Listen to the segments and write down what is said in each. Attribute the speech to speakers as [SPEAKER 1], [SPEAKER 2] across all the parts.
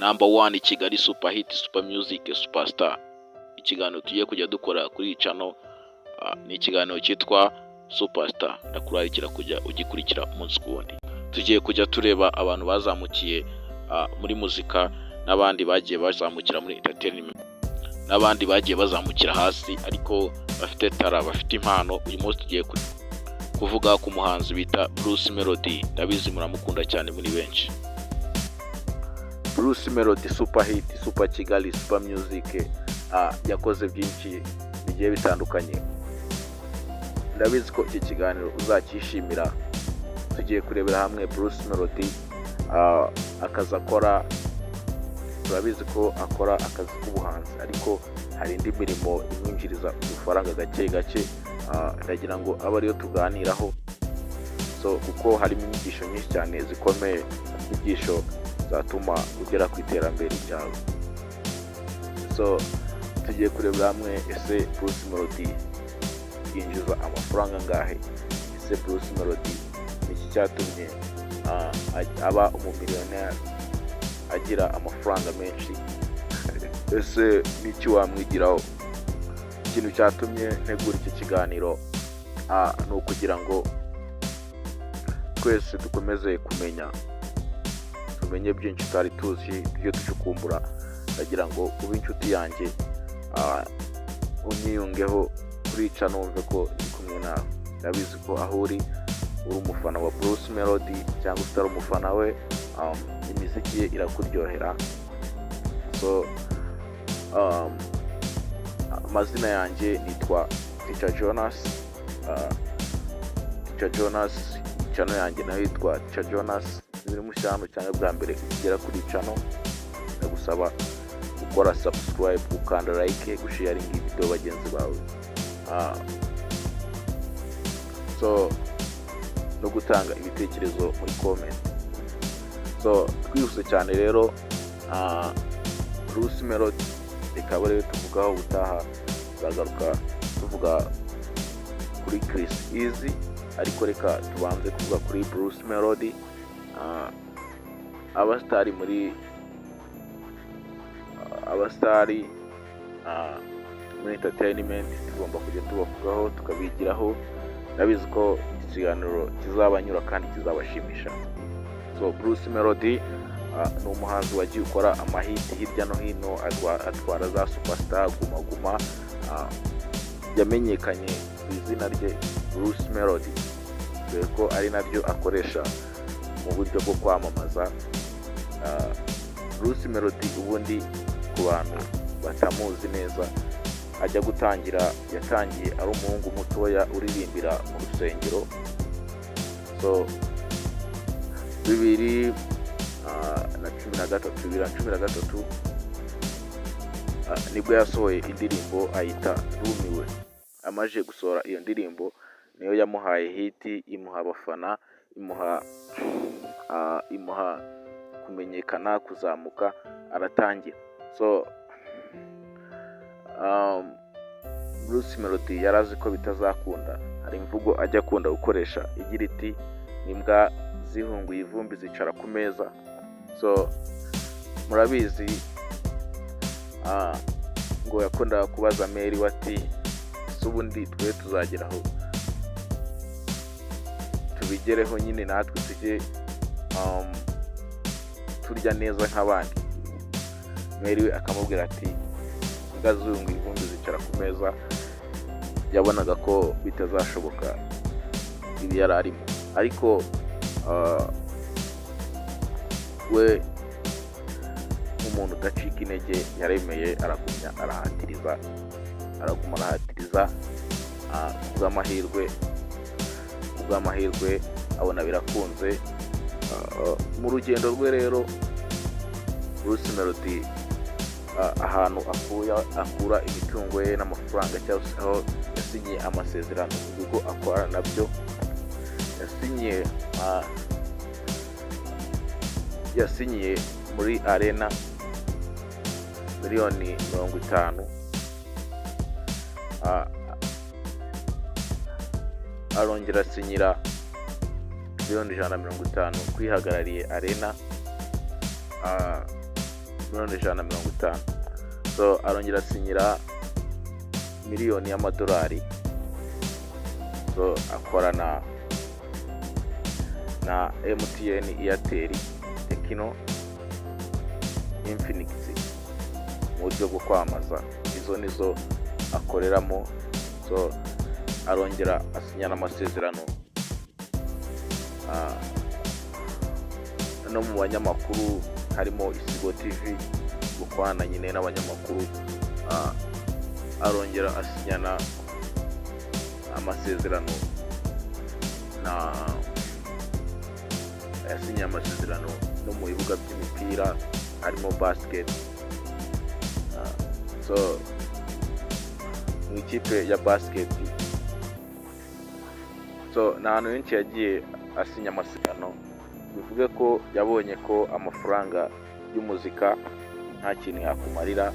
[SPEAKER 1] number 1 Kigali Super Hit Super Music Superstar. Ikiganiro tugiye kujya dukora kuri iyi channel ni ikiganiro cyitwa Superstar. Ndakurarikira kujya ugikurikira umunsi ku wundi. Tugiye kujya tureba abantu bazamukiye muri muzika n'abandi bagiye bazamukira muri entertainment n'abandi bagiye bazamukira hasi ariko bafite tara, bafite impano. Uyu munsi tugiye kuvuga ku muhanzi bita Bruce Melody. Ndabizi muramukunda cyane muri benshi. Bruce Melody Super Hit Super Kigali Super Music yakoze byinshi bigiye bitandukanye. Ndabizi ko iki kiganiro uzakishimira. Tugiye kurebera hamwe Bruce Melody akaza akora. Turabizi ko akora akazi k'ubuhanzi ariko hari indi mirimo imwinjiriza udufaranga gake gake. Ndagira ngo abe ariyo tuganiraho kuko harimo inyigisho nyinshi cyane zikomeye, inyigisho zatuma ugera ku iterambere ryawe. Tugiye kurebera hamwe ese Bruce Melody yinjiza amafaranga angahe. Ese Bruce Melody iki cyatumye aba umumiliyoneri agira amafaranga menshi. Ese niki wamwigiraho? Ikintu cyatumye ntegura iki kiganiro ni ukugira ngo twese dukomeze tumenye byinshi tutari tuzi, tujye tucukumbura. Ndagira ngo ube inshuti yanjye, unyiyungeho kuri channel numve ko ndi kumwe nawe. Ndabizi ko aho uri umufana wa Bruce Melody cyangwa utari umufana we, imiziki ye irakuryohera. Amazina yanjye nitwa Teacher Jonas. Teacher Jonas, channel yanjye nayo yitwa Teacher Jonas. Biri mu cyano cyane bwa mbere kugera kuri channel, ndagusaba gukora subscribe, ukanda like, gusharing video bagenzi bawe, no gutanga ibitekerezo muri comment. Twihuse cyane rero, Bruce Melody reka bare tuvugaho ubutaha. Zagaruka tuvuga kuri Chris Easy ariko reka tubanze kuvuga kuri Bruce Melody. Abastari muri entertainment tugomba kujya tubavugaho tukabigiraho. Ndabizi ko ikiganiro kizabanyura kandi kizabashimisha. Bruce Melody ni umuhanzi wagiye ukora amahiti hirya no hino, atwara za Superstar, Guma Guma. Yamenyekanye ku izina rye Bruce Melody dore ko ari naryo akoresha mu buryo bwo kwamamaza. Bruce Melody ubundi ku bantu batamuzi neza, ajya gutangira yatangiye ari umuhungu mutoya uririmbira mu rusengero. 2013 nibwo yasohoye indirimbo ayita Rumiwe. Amaje gusohora iyo ndirimbo niyo yamuhaye hiti, imuha abafana, imuha kumenyekana, kuzamuka, aratangira. Bruce Melody yarazi ko bitazakunda. Hari imvugo ajya akunda gukoresha igira iti nimbwa zihunguye ivumbi zicara ku meza. Murabizi ngo yakunda kubaza Mary wati ubundi twe tuzageraho tubigereho nyine natwe tujye turya neza nk'abandi. Mary we akamubwira ati imbwa zihunguye ivumbi zicara ku meza. Yabonaga ko bitazashoboka ibi yari arimo ariko we nk'umuntu udacika intege yaremeye, aragumya arahatiriza kubw'amahirwe abona birakunze. Mu rugendo rwe rero Bruce Melody ahantu akura imitungo ye n'amafaranga cyangwa se aho yasinye amasezerano mu bigo akora nabyo, yasinyiye muri Arena miliyoni 50. Arongera asinyira miliyoni 150 kwihagarariye Arena. miliyoni 150. So arongera asinyira miliyoni y'amadolari. So akorana na MTN, Airtel, Tecno, Infinix mu buryo bwo kwamamaza. Izo nizo akoreramo. So arongera asinyana amasezerano no mu banyamakuru, harimo Isibo TV gukorana nyine n'abanyamakuru. Arongera asinyana amasezerano no mu bibuga by'imipira, harimo basket. So mu ikipe ya basket, so nta hantu henshi yagiye asinya amasezerano. Bivuge ko yabonye ko amafaranga y'umuzika nta kintu yakumarira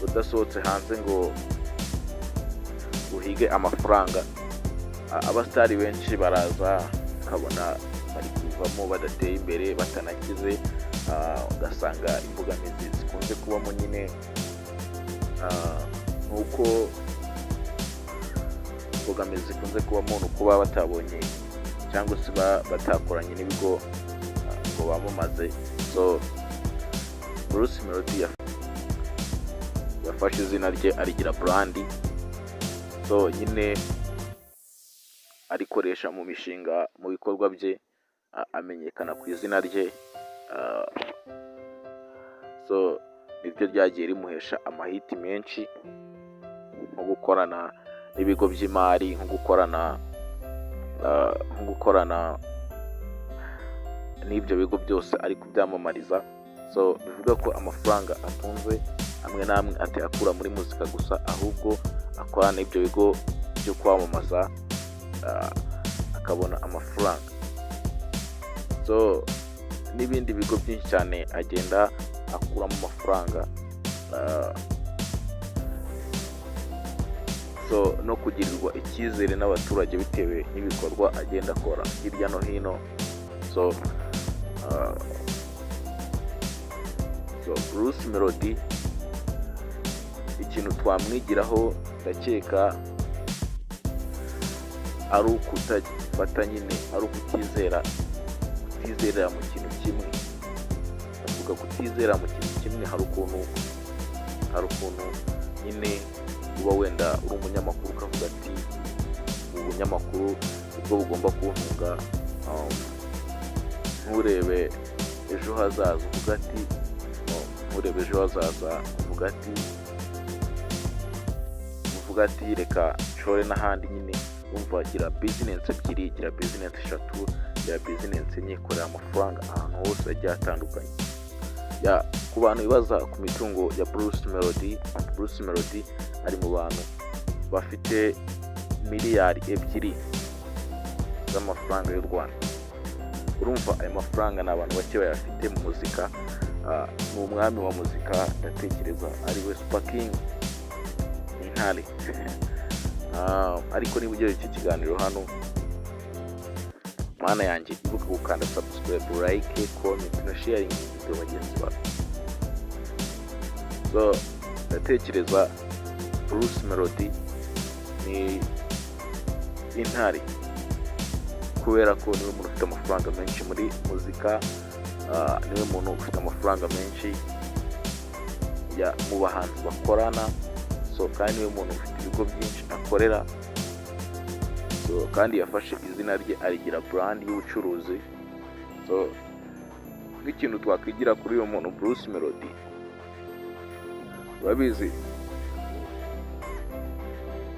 [SPEAKER 1] udasohotse hanze ngo uhige amafaranga. Abasitari benshi baraza ukabona bari kuvamo badateye imbere, batanakize. Ugasanga imbogamizi zikunze kubamo nyine nuko nuko batabonye cyangwa se batakoranye n'ibigo ngo bamamaze. So Bruce Melody yafashe izina rye arigira brand. So nyine arikoresha mu mishinga, mu bikorwa bye, amenyekana ku izina rye. So nibyo ryagiye rimuhesha amahiti menshi, nko gukorana n'ibigo by'imari, nko gukorana n'ibyo bigo byose ari kubyamamariza. So bivuga ko amafaranga atunze amwe n'amwe akura muri muzika gusa, ahubwo akorana n'ibyo bigo byo kwamamaza akabona amafaranga. So n'ibindi bigo byinshi cyane agenda akuramo amafaranga. So no kugirirwa icyizere n'abaturage bitewe n'ibikorwa agenda akora hirya no hino. So Bruce Melody, ikintu twamwigiraho ndakeka ari ukutagifata nyine, ari ukutizerera mu kintu kimwe. Avuga kutizera mu kintu kimwe, hari ukuntu nyine uba wenda uri umunyamakuru ukavuga ati ubunyamakuru ubwo bugomba kuntunga. Nturebe ejo hazaza uvuga ati reka nshore n'ahandi. Nyine umva, gira business ebyiri, gira business 3, gira business enye, korera amafaranga ahantu hose agiye atandukanye. Ku bantu bibaza ku mitungo ya Bruce Melody ari mu bantu bafite miliyari 2 z'amafaranga y'u Rwanda. Urumva ayo mafaranga ni abantu bake bayafite mu muzika. Ni umwami wa muzika, ndatekereza ari we Super King, Intare. Ariko niba ugera iki kiganiro hano, mana yanjye, ibuka gukanda subscribe, like, comment na sharing video bagenzi bawe. So ndatekereza Bruce Melody ni Intare, kubera ko niwe muntu ufite amafaranga menshi muri muzika. Niwe muntu ufite amafaranga menshi mu bahanzi bakorana. So kandi niwe muntu ufite ibigo byinshi akorera. So kandi yafashe izina rye arigira brand y'ubucuruzi. So nk'ikintu twakwigira kuri uyu muntu Bruce Melody, babizi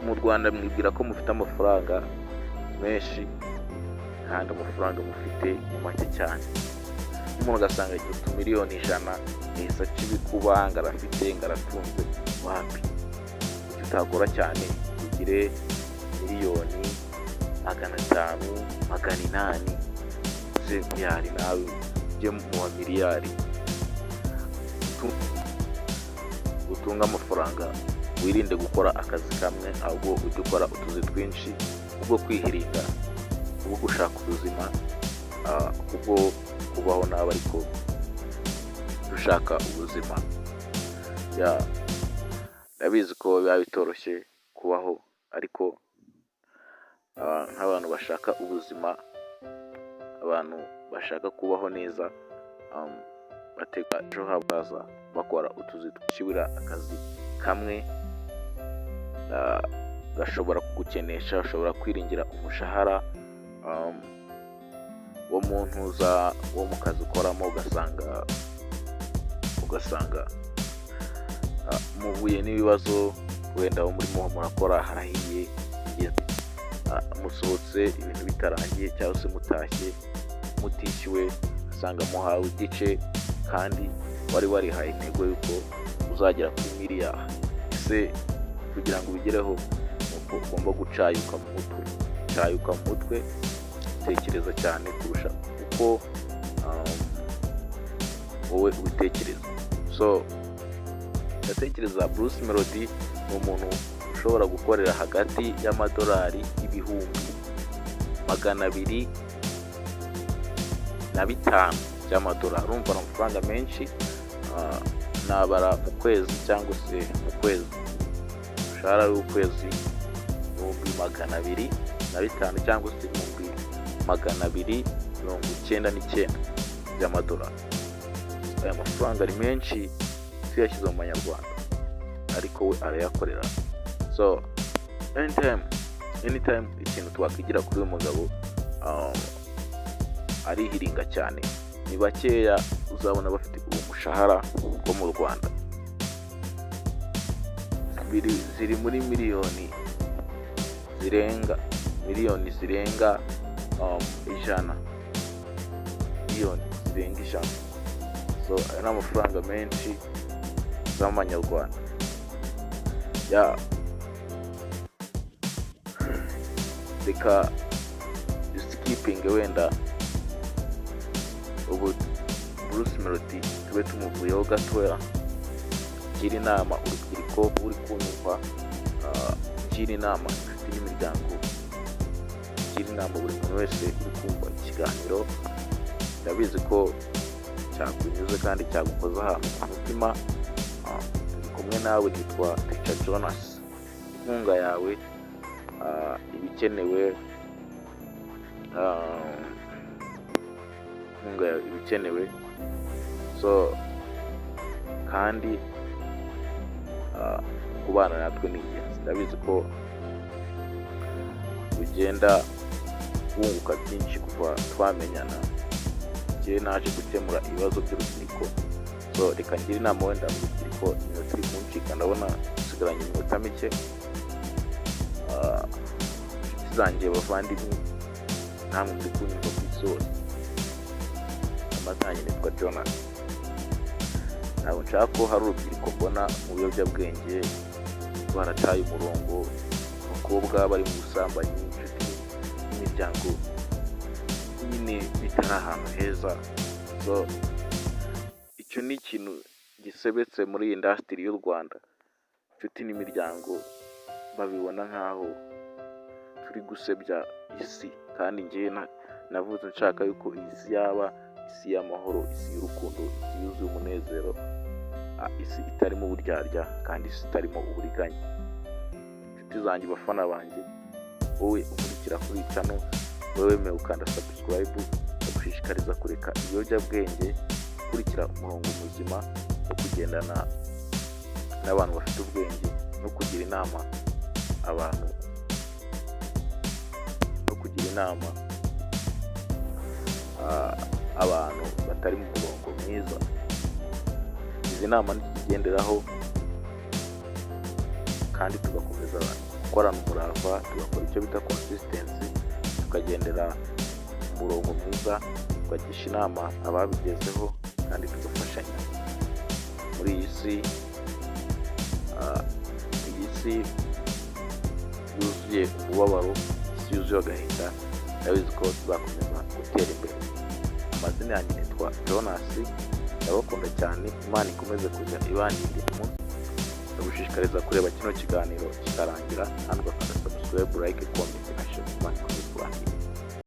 [SPEAKER 1] mu Rwanda mwibwira ko mufite amafaranga menshi, kandi amafaranga mufite ni make cyane. Umuntu ugasanga afite miliyoni 100 yahise aca ibikuba, ngarafite ngaratunze. Wapi, utagora cyane ugire miliyoni 500, 800, miliyari, nawe ujye mu miliyari utunga amafaranga wirinde gukora akazi kamwe, ahubwo ujye ukora utuzi twinshi kubwo kwihirinda, kubwo gushaka ubuzima, kubwo kubaho nawe ariko dushaka ubuzima. Ndabizi ko biba bitoroshye kubaho, ariko nk'abantu bashaka ubuzima, abantu bashaka kubaho neza, batega ejo hazaza bakora utuzi twishibira akazi kamwe gashobora kugukenesha, ushobora kwiringira umushahara wo mu kazi ukoramo, ugasanga muhuye n'ibibazo, wenda aho murimo murakora harahiye, musohotse ibintu bitarangiye, cyangwa se mutashye mutishyuwe, usanga muhawe igice kandi wari warihaye intego yuko uzagera kuri miliyari. Ese kugira ngo ubigereho nuko ugomba gucayuka mu mutwe, tekereza cyane kurusha uko wowe ubitekereza. So ndatekereza Bruce Melody ni umuntu ushobora gukorera hagati y'amadolari ibihumbi 250 by'amadolari. Urumva ni amafaranga menshi, nabara mu kwezi, cyangwa se mu kwezi umushahara w'ukwezi 250 cyangwa se 299 by'amadolari. Aya mafaranga ari menshi tuyashyize mu manyarwanda, ariko we arayakorera. So anytime ikintu twakwigira kuri uyu mugabo, arihiringa cyane. Ni bakeya uzabona bafite uwo mushahara wo mu Rwanda, ziri muri miliyoni zirenga 100, so aya ni amafaranga menshi z'amanyarwanda. Reka duskipinge wenda ubu Bruce Melody, tube tumuvuyeho gatoya. Gira inama urubyiruko uri kunyumva, gira inama inshuti n'imiryango, gira inama buri muntu wese uri kumva ikiganiro. Ndabizi ko cyakunyuze kandi cyagukoza ahantu ku mutima. Turi kumwe nawe, nitwa Richard Jonas. Inkunga yawe ibikenewe, so kandi kubana natwe ni ingenzi. Ndabizi ko ugenda wunguka byinshi kuva twamenyana. Njye naje gukemura ibibazo by'urubyiruko, so reka ngira inama wenda mu rubyiruko, iminota iri kuncika, ndabona dusigaranye iminota mike. Inshuti zanjye, bavandimwe, namwe muri kunyumva ku isi hose, amazina nitwa Jonas. Ntabwo nshaka ko hari urubyiruko mbona mu biyobyabwenge, barataye umurongo, abakobwa bari mu busambanyi, inshuti n'imiryango nyine bitari ahantu heza. So icyo ni ikintu gisebetse muri industry y'u Rwanda. Inshuti n'imiryango babibona nk'aho turi gusebya isi, kandi njye navuze nshaka yuko isi yaba isi y'amahoro, isi y'urukundo, isi yuzuye umunezero, isi itarimo uburyarya, kandi isi itarimo uburiganya. Inshuti zanjye, bafana banjye, wowe ukurikira kuri channel, wowe wemeye ukanda subscribe, ndagushishikariza kureka ibiyobyabwenge, gukurikira umurongo muzima no kugendana n'abantu bafite ubwenge, no kugira inama abantu, abantu batari mu murongo mwiza. Izi nama ntizigenderaho, kandi tugakomeza gukorana umurava, tugakora icyo bita consistency, tukagendera mu murongo mwiza, tukagisha inama ababigezeho, kandi tugafashanya muri iyi si yuzuye umubabaro, isi yuzuye agahinda. Ndabizi ko tuzakomeza gutera imbere. Amazina yanjye nitwa Jonas, ndabakunda cyane. Imana ikomeze kujya ibandindira umunsi ndagushishikariza kureba kino kiganiro kikarangira, hano ugakanda subscribe, like, comment na share ku bandi kuri